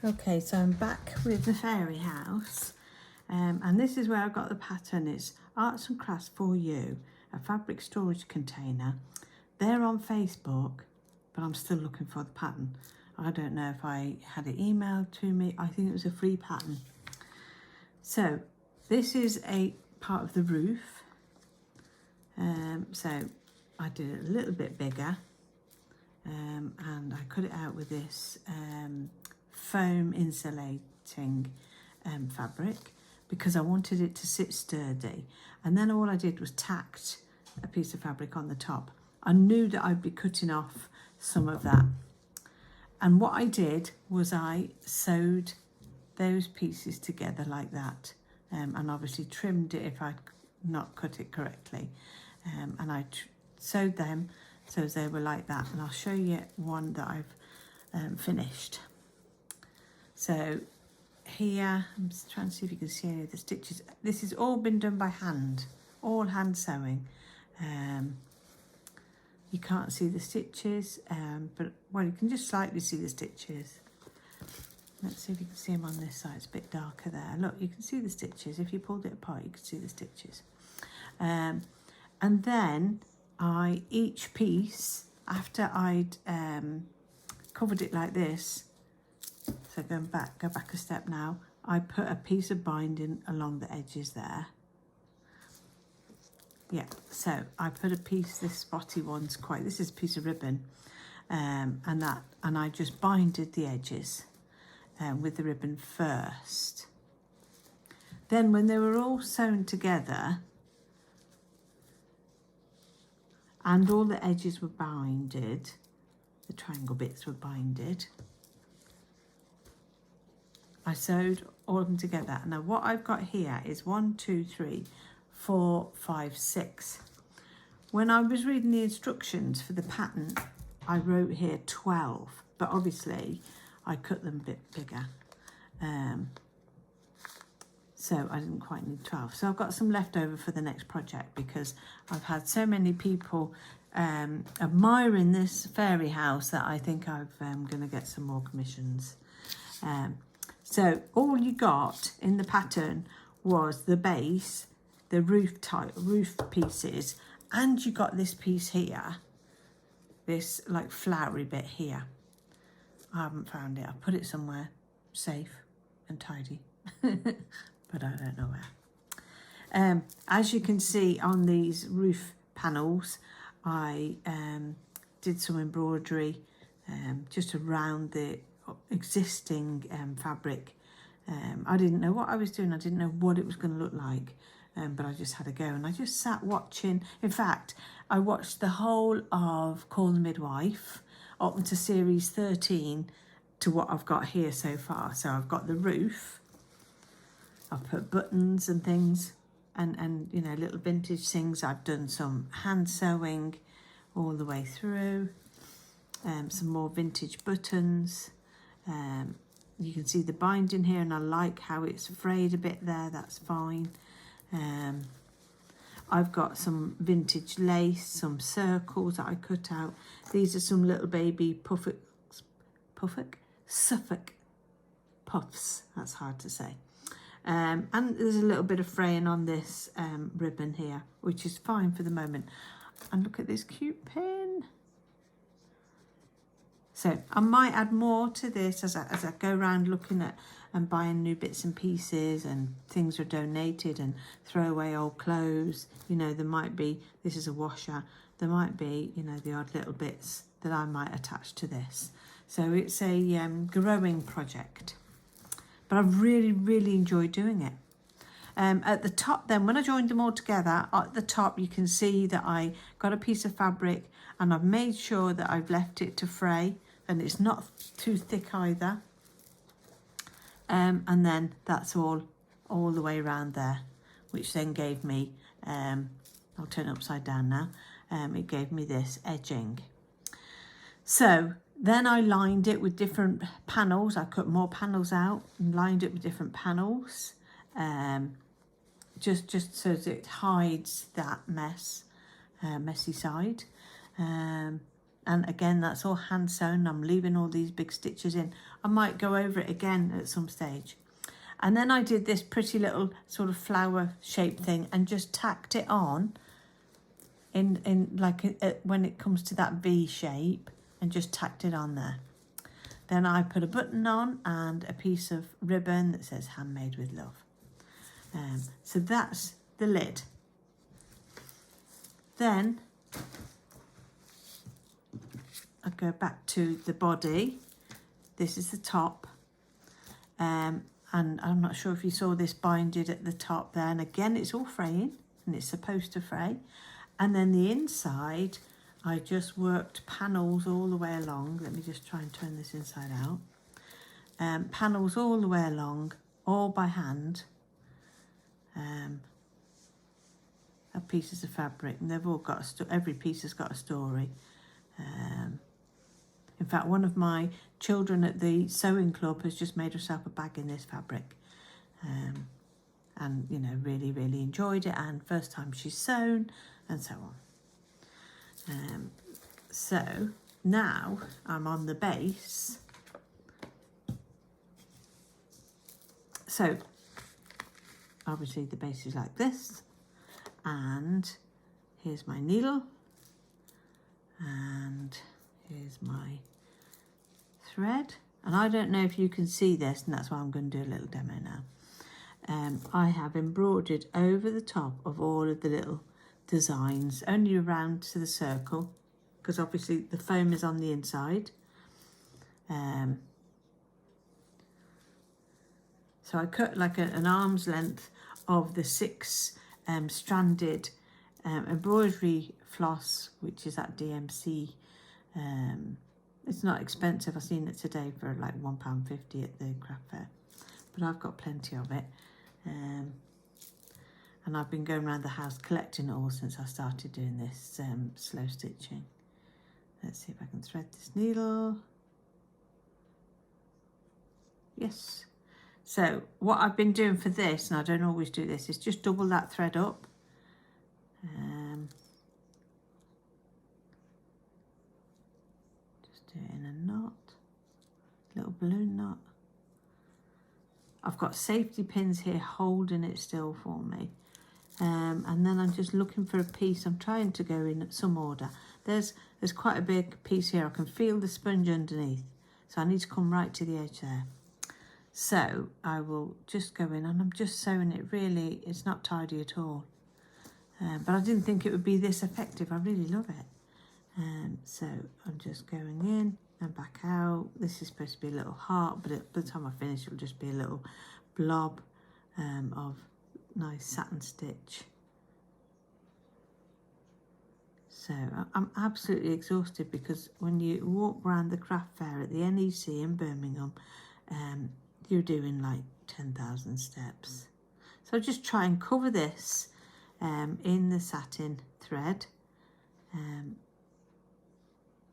Okay, so I'm back with the fairy house, and this is where I got the pattern. It's Arts and Crafts for You, a fabric storage container. They're on Facebook, but I'm still looking for the pattern. I don't know if I had it emailed to me. I think it was a free pattern. So this is a part of the roof. So I did it a little bit bigger, and I cut it out with this foam insulating fabric because I wanted it to sit sturdy. And then all I did was tacked a piece of fabric on the top. I knew that I'd be cutting off some of that. And what I did was I sewed those pieces together like that, and obviously trimmed it if I'd not cut it correctly. And I sewed them so they were like that. And I'll show you one that I've finished. So here, I'm just trying to see if you can see any of the stitches. This has all been done by hand, all hand sewing. You can't see the stitches, but well, you can just slightly see the stitches. Let's see if you can see them on this side. It's a bit darker there. Look, you can see the stitches. If you pulled it apart, you can see the stitches. And then each piece, after I'd covered it like this, so go back a step now, I put a piece of binding along the edges there. Yeah, so I put a piece, this spotty one's this is a piece of ribbon, and I just binded the edges with the ribbon first. Then when they were all sewn together and all the edges were binded, the triangle bits were binded, I sewed all of them together. Now what I've got here is 1, 2, 3, 4, 5, 6. When I was reading the instructions for the pattern, I wrote here 12, but obviously I cut them a bit bigger. So I didn't quite need 12. So I've got some left over for the next project because I've had so many people admiring this fairy house that I think I'm going to get some more commissions. So all you got in the pattern was the base, the roof pieces, and you got this piece here, this like flowery bit here. I haven't found it. I put it somewhere safe and tidy, but I don't know where. As you can see on these roof panels, I did some embroidery just around the existing fabric. I didn't know what I was doing. I didn't know what it was going to look like, but I just had a go, and I just sat watching. In fact, I watched the whole of Call the Midwife up into series 13 to what I've got here so far. So I've got the roof, I've put buttons and things, and you know, little vintage things. I've done some hand sewing all the way through, some more vintage buttons. You can see the binding here, and I like how it's frayed a bit there. That's fine. I've got some vintage lace, some circles that I cut out. These are some little baby Suffolk puffs. That's hard to say. And there's a little bit of fraying on this ribbon here, which is fine for the moment. And look at this cute pin. So I might add more to this as I go around looking at and buying new bits and pieces, and things are donated, and throw away old clothes. You know, there might be, this is a washer, there might be, you know, the odd little bits that I might attach to this. So it's a growing project, but I've really, really enjoyed doing it. At the top then, when I joined them all together, at the top you can see that I got a piece of fabric, and I've made sure that I've left it to fray, and it's not too thick either. And then that's all the way around there, which then gave me, I'll turn it upside down now, it gave me this edging. So then I lined it with different panels. I cut more panels out and lined it with different panels, just so that it hides that messy side. And again, that's all hand sewn. I'm leaving all these big stitches in. I might go over it again at some stage. And then I did this pretty little sort of flower shaped thing and just tacked it on in like when it comes to that V shape, and just tacked it on there. Then I put a button on and a piece of ribbon that says handmade with love. So that's the lid. Then I go back to the body. This is the top. And I'm not sure if you saw this binded at the top there. And again, it's all fraying, and it's supposed to fray. And then the inside, I just worked panels all the way along. Let me just try and turn this inside out. Panels all the way along, all by hand, of pieces of fabric. And they've all got every piece has got a story. In fact, one of my children at the sewing club has just made herself a bag in this fabric. And, you know, really, really enjoyed it. And first time she's sewn, and so on. So now I'm on the base. So obviously the base is like this. And here's my needle. And here's my thread. And I don't know if you can see this, and that's why I'm going to do a little demo now. I have embroidered over the top of all of the little designs, only around to the circle, because obviously the foam is on the inside. So I cut like an arm's length of the 6 stranded embroidery floss, which is at DMC. It's not expensive. I've seen it today for like £1.50 at the craft fair, but I've got plenty of it. And I've been going around the house collecting it all since I started doing this slow stitching. Let's see if I can thread this needle. Yes. So what I've been doing for this, and I don't always do this, is just double that thread up. Just do it in a knot, little balloon knot. I've got safety pins here holding it still for me. And then I'm just looking for a piece. I'm trying to go in some order. There's quite a big piece here. I can feel the sponge underneath. So I need to come right to the edge there. So I will just go in, and I'm just sewing it really. It's not tidy at all. But I didn't think it would be this effective. I really love it. So I'm just going in and back out. This is supposed to be a little heart, but by the time I finish, it'll just be a little blob of nice satin stitch. So I'm absolutely exhausted, because when you walk around the craft fair at the NEC in Birmingham, you're doing like 10,000 steps. So I just try and cover this in the satin thread.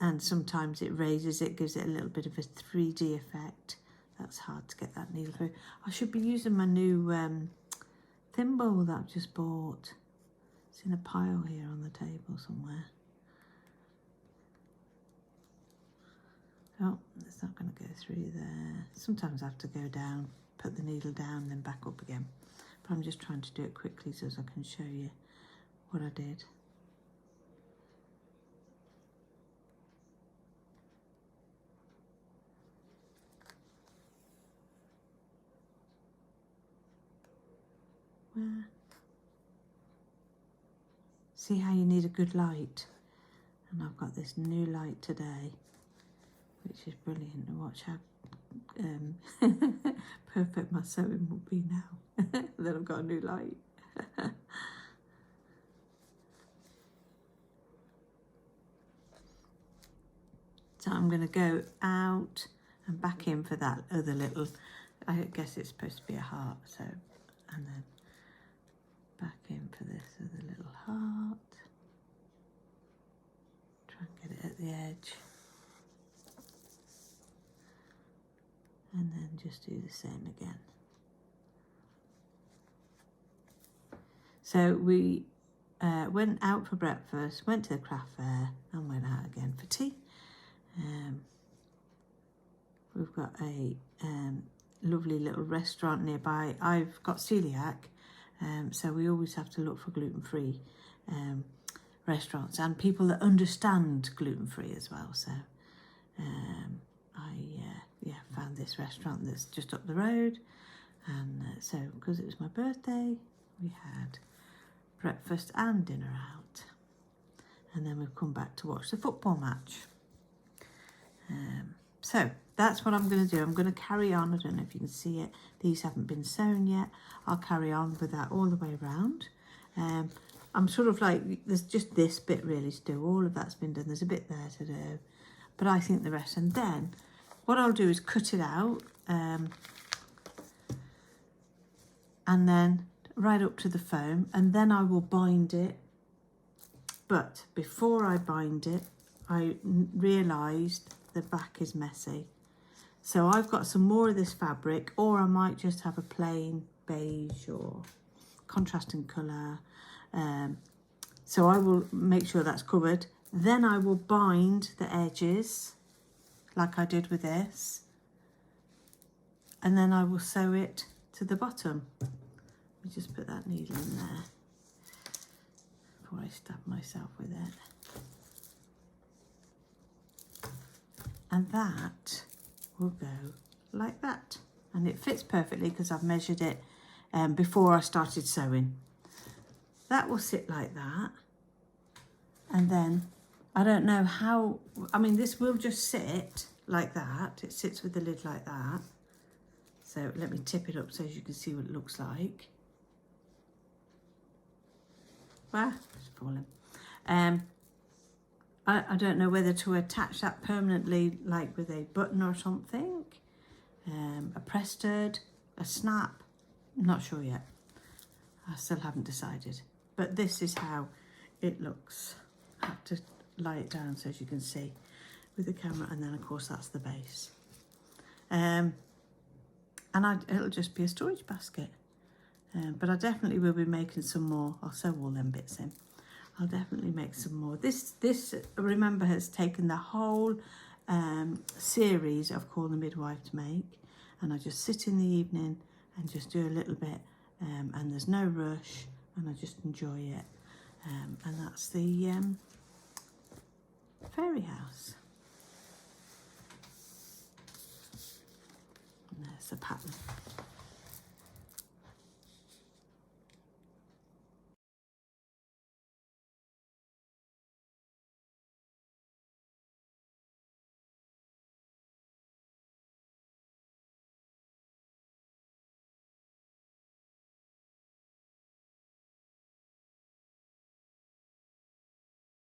And sometimes it raises it, gives it a little bit of a 3D effect. That's hard to get that needle through. I should be using my new thimble that I've just bought. It's in a pile here on the table somewhere. Oh, it's not going to go through there. Sometimes I have to go down, put the needle down, then back up again. But I'm just trying to do it quickly so I can show you what I did. Where? See how you need a good light? And I've got this new light today, which is brilliant. And watch how perfect my sewing will be now that I've got a new light. So I'm going to go out and back in for that other little, I guess it's supposed to be a heart, so, and then back in for this other little heart. Try and get it at the edge. And then just do the same again. So we went out for breakfast, went to the craft fair and went out again for tea. We've got a lovely little restaurant nearby. I've got celiac, so we always have to look for gluten-free restaurants and people that understand gluten-free as well. So I found this restaurant that's just up the road, and so because it was my birthday, we had breakfast and dinner out, and then we've come back to watch the football match. So that's what I'm going to do. I'm going to carry on. I don't know if you can see it. These haven't been sewn yet. I'll carry on with that all the way around. I'm sort of like, there's just this bit really still. All of that's been done. There's a bit there to do, but I think the rest. And then what I'll do is cut it out, and then right up to the foam, and then I will bind it. But before I bind it, I realised the back is messy. So I've got some more of this fabric, or I might just have a plain beige or contrasting colour. So I will make sure that's covered. Then I will bind the edges like I did with this. And then I will sew it to the bottom. Let me just put that needle in there before I stab myself with it. And that will go like that. And it fits perfectly because I've measured it before I started sewing. That will sit like that. And then, I don't know how, I mean, this will just sit like that. It sits with the lid like that. So let me tip it up so you can see what it looks like. Wow, it's falling. I don't know whether to attach that permanently, like with a button or something, a press stud, a snap, I'm not sure yet. I still haven't decided, but this is how it looks. I have to lie it down so as you can see with the camera, and then of course that's the base. And it'll just be a storage basket, but I definitely will be making some more. I'll sew all them bits in. I'll definitely make some more. This remember, has taken the whole series of Call the Midwife to make, and I just sit in the evening and just do a little bit, and there's no rush, and I just enjoy it. And that's the fairy house. And there's the pattern.